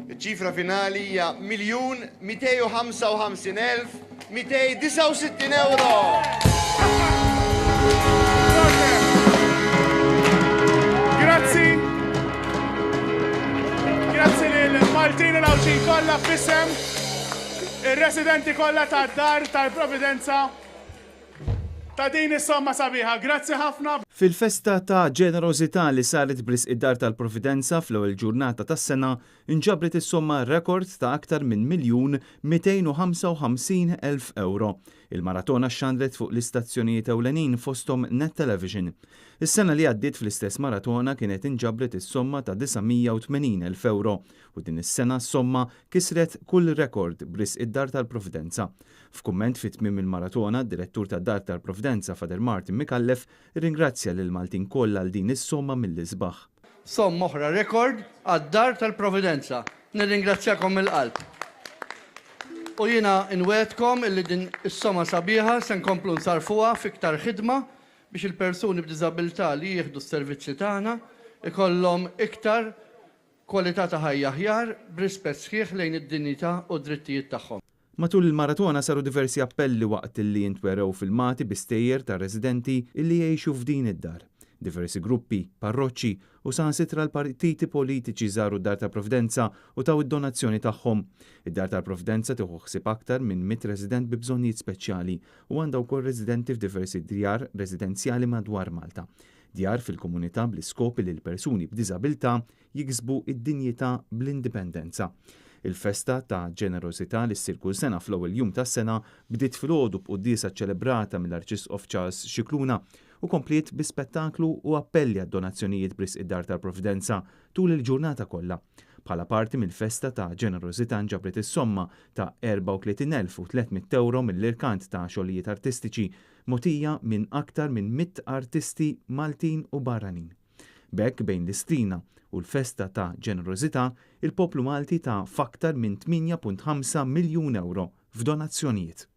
Iċ-ċifra finali hija 1,255,269 euro. Grazzi lil-Maltin u l-Awċin kollha f'isem ir-residenti kollha tad-dar tal-Providenza ta' din is-somma sabiħa. Grazzi ħafna. Fil-festa ta' ġenerosità li saret bris id-dar tal-Providenza fl-ewwel ġurnata tas-sena inġabret is-somma rekord ta' aktar minn 1,255,000 euro. Il-maratona xandret fuq l-istazzjonijiet ewlenin fosthom Net Television. Is-sena li għaddiet fl-istess maratona kienet inġabret is-somma ta' 980,000 euro u din is-sena s-somma kisret kull rekord bris id-dar tal-Providenza. F'kumment fit-tmiem il-maratona, d-direttur tad-dar tal-Providenza Fader Martin Mikallef ringrazzja lil Maltin kollha għal din is-somma mill-isbaħ. Somma oħra rekord għad-dar tal-Providenza. Nirringrazzjakom mill-qalb. U jiena inwedkom illi din is-somma sabiħa se nkomplu nsarfuha fiktar ħidma biex il-persuni b'diżabilità li jieħdu s-servizzi tagħna ikollhom iktar kwalità ta' ħajja aħjar b'rispett sħiħ lejn id-dinjità u d-drittijiet tagħhom. Matul il-maratona saru diversi appelli waqt li jintwerew filmati bistejjer ta' residenti illi jgħixu f'din id-dar. Diversi gruppi, parroċċi u sansitra l-partiti politiċi żaru d-dar ta' Providenza u taw id-donazzjoni tagħhom. Id-dar ta' Providenza tieħu ħsieb aktar minn 100 resident bi bżonnijiet speċjali u għandha wkoll residenti f'diversi djar residenzjali madwar Malta. Djar fil-komunità bl-iskop li l-persuni b'diżabilità jiksbu id-dinjità bl-indipendenza. Il-festa ta' ġenerosità li ssir kull sena fl-ewwel jum tas-sena bdiet filgħodu b'qudiesa ċċelebrata mill-Arċisqof Charles Xikluna u kompliet bi spettaklu u appelli għad-donazzjonijiet bris id-dar tal-Providenza tul il-ġurnata kollha. Bħala parti mill-festa ta' ġenerosità nġabret is-somma ta' 34,300 euro mill-irkant ta' xogħlijiet artistiċi mogħtija minn aktar minn 100 artisti Maltin u barranin. B'hekk bejn l-istrina u l-festa ta' ġenerosità, il-poplu Malti ta' f'aktar minn 8.5 miljun euro f'donazzjonijiet.